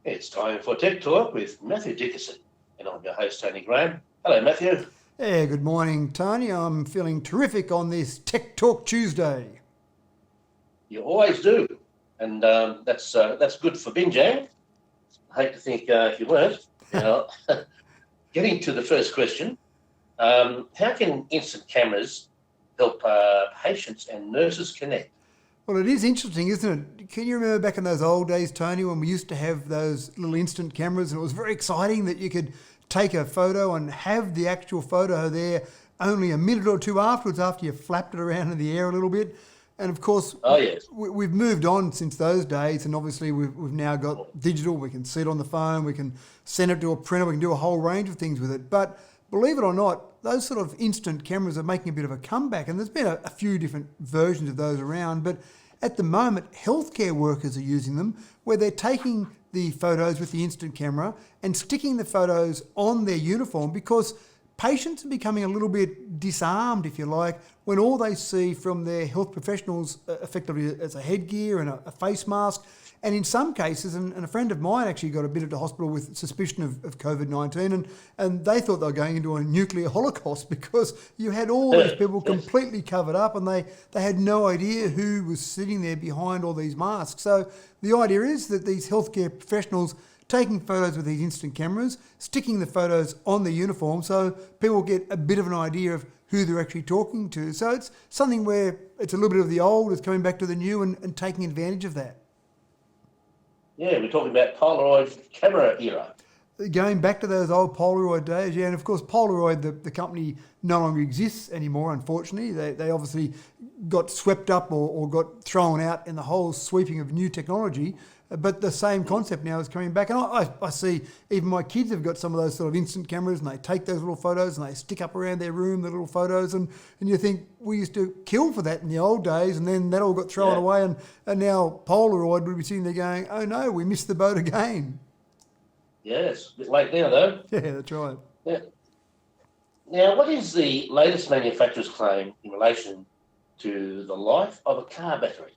It's time for Tech Talk with Mathew Dickerson, and I'm your host, Tony Graham. Hello, Matthew. Yeah, good morning, Tony. I'm feeling terrific on this Tech Talk Tuesday. You always do, and that's good for Binjang. I hate to think if you weren't. Getting to the first question, how can instant cameras help patients and nurses connect? Well, it is interesting, isn't it? Can you remember back in those old days, Tony, when we used to have those little instant cameras, and it was very exciting that you could take a photo and have the actual photo there only a minute or two afterwards, after you flapped it around in the air a little bit. And of course, we've moved on since those days, and obviously we've now got digital. We can see it on the phone, we can send it to a printer, we can do a whole range of things with it. But believe it or not, those sort of instant cameras are making a bit of a comeback, and there's been a few different versions of those around. But at the moment, healthcare workers are using them, where they're taking the photos with the instant camera and sticking the photos on their uniform, because patients are becoming a little bit disarmed, if you like, when all they see from their health professionals effectively as a headgear and a face mask. And in some cases, and a friend of mine actually got admitted to hospital with suspicion of COVID-19, and they thought they were going into a nuclear holocaust, because you had all these people completely covered up, and they had no idea who was sitting there behind all these masks. So the idea is that these healthcare professionals taking photos with these instant cameras, sticking the photos on the uniform so people get a bit of an idea of who they're actually talking to. So it's something where it's a little bit of the old, it's coming back to the new, and taking advantage of that. Yeah, we're talking about Polaroid camera era. Going back to those old Polaroid days, yeah, and of course Polaroid, the company, no longer exists anymore, unfortunately. They obviously got swept up or got thrown out in the whole sweeping of new technology, but the same concept now is coming back. And I see even my kids have got some of those sort of instant cameras, and they take those little photos and they stick up around their room, the little photos, and you think we used to kill for that in the old days, and then that all got thrown away, and now Polaroid would be sitting there going, oh no, we missed the boat again. Yeah, it's a bit late now, though. Yeah, that's right. Yeah. Now, what is the latest manufacturer's claim in relation to the life of a car battery?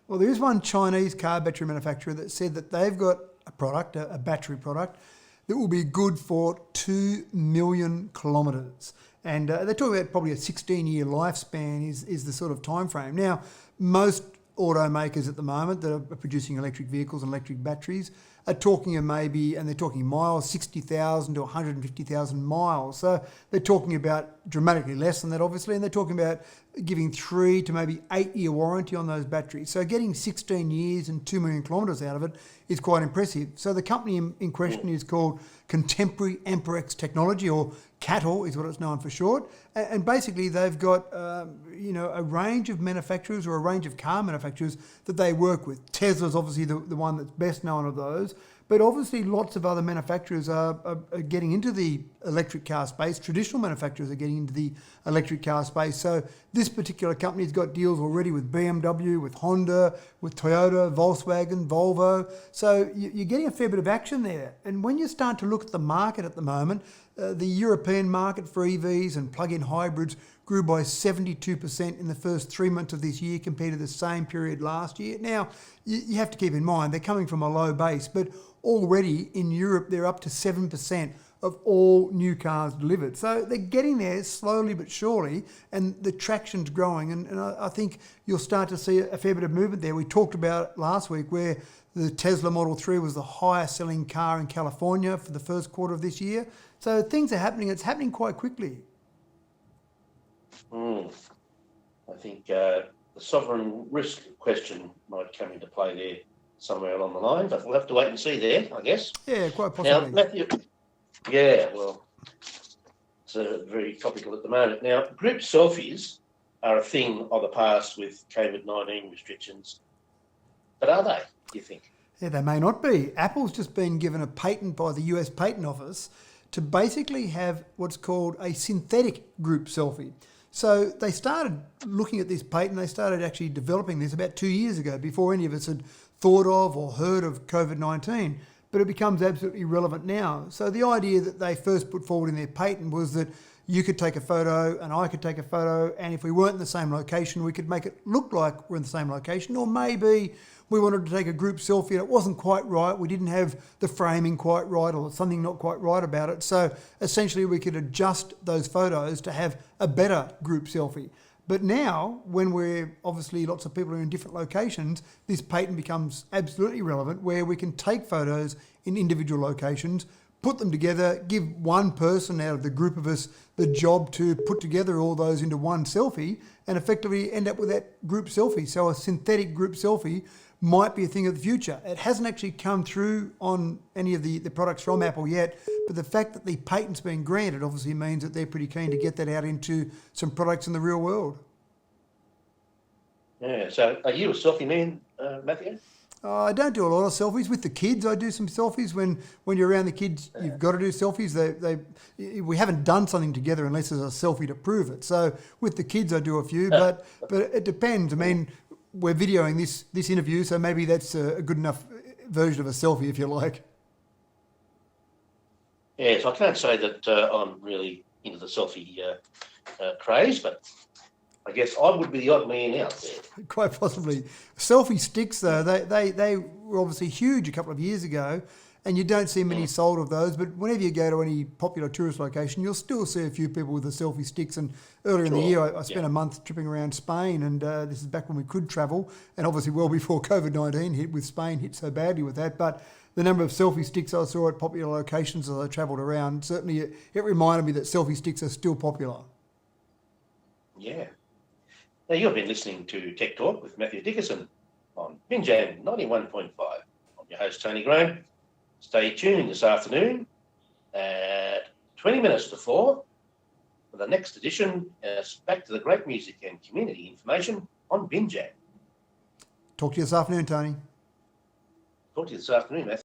Well, there is one Chinese car battery manufacturer that said that they've got a product, a battery product, that will be good for 2 million kilometres. And they're talking about probably a 16-year lifespan is the sort of time frame. Now, most automakers at the moment that are producing electric vehicles and electric batteries are talking of maybe, and they're talking miles, 60,000 to 150,000 miles. So they're talking about dramatically less than that, obviously, and they're talking about giving 3 to maybe 8-year warranty on those batteries. So getting 16 years and 2 million kilometres out of it is quite impressive. So the company in question is called Contemporary Amperex Technology, or CATL is what it's known for short. And basically they've got a range of manufacturers, or a range of car manufacturers that they work with. Tesla's obviously the one that's best known of those. But obviously lots of other manufacturers are getting into the electric car space. Traditional manufacturers are getting into the electric car space. So this particular company's got deals already with BMW, with Honda, with Toyota, Volkswagen, Volvo. So you're getting a fair bit of action there. And when you start to look at the market at the moment, the European market for EVs and plug-in hybrids grew by 72% in the first 3 months of this year compared to the same period last year. Now, you have to keep in mind, they're coming from a low base, but already in Europe, they're up to 7% of all new cars delivered. So they're getting there slowly but surely, and the traction's growing. And I think you'll start to see a fair bit of movement there. We talked about it last week, where the Tesla Model 3 was the highest selling car in California for the first quarter of this year. So things are happening. It's happening quite quickly. I think the sovereign risk question might come into play there somewhere along the line, but we'll have to wait and see there, I guess. Yeah, quite possibly. Now, Matthew, it's very topical at the moment. Now, group selfies are a thing of the past with COVID-19 restrictions, but are they, do you think? Yeah, they may not be. Apple's just been given a patent by the US Patent Office to basically have what's called a synthetic group selfie. So they started looking at this patent, they started actually developing this about 2 years ago, before any of us had thought of or heard of COVID-19, but it becomes absolutely relevant now. So the idea that they first put forward in their patent was that you could take a photo and I could take a photo, and if we weren't in the same location, we could make it look like we're in the same location, or maybe we wanted to take a group selfie and it wasn't quite right. We didn't have the framing quite right or something not quite right about it. So essentially we could adjust those photos to have a better group selfie. But now, when we're obviously lots of people are in different locations, this patent becomes absolutely relevant where we can take photos in individual locations, put them together, give one person out of the group of us the job to put together all those into one selfie and effectively end up with that group selfie. So a synthetic group selfie might be a thing of the future. It hasn't actually come through on any of the products from Apple yet, but the fact that the patent's been granted obviously means that they're pretty keen to get that out into some products in the real world. Yeah, so are you a selfie man, Matthew? I don't do a lot of selfies. With the kids, I do some selfies. When you're around the kids, you've got to do selfies. We haven't done something together unless there's a selfie to prove it. So with the kids, I do a few, but it depends. I mean, we're videoing this interview, so maybe that's a good enough version of a selfie, if you like. Yes, I can't say that I'm really into the selfie craze, but I guess I would be the odd man out there. Quite possibly. Selfie sticks, though, they were obviously huge a couple of years ago, and you don't see many sold of those, but whenever you go to any popular tourist location, you'll still see a few people with the selfie sticks. And earlier in the year, I spent a month tripping around Spain, and this is back when we could travel, and obviously well before COVID-19 hit, with Spain hit so badly with that. But the number of selfie sticks I saw at popular locations as I travelled around, certainly it reminded me that selfie sticks are still popular. Yeah. Now, you've been listening to Tech Talk with Mathew Dickerson on Binjang 91.5. I'm your host, Tony Graham. Stay tuned this afternoon at 20 minutes to 4 for the next edition. Back to the great music and community information on Binjang. Talk to you this afternoon, Tony. Talk to you this afternoon, Matthew.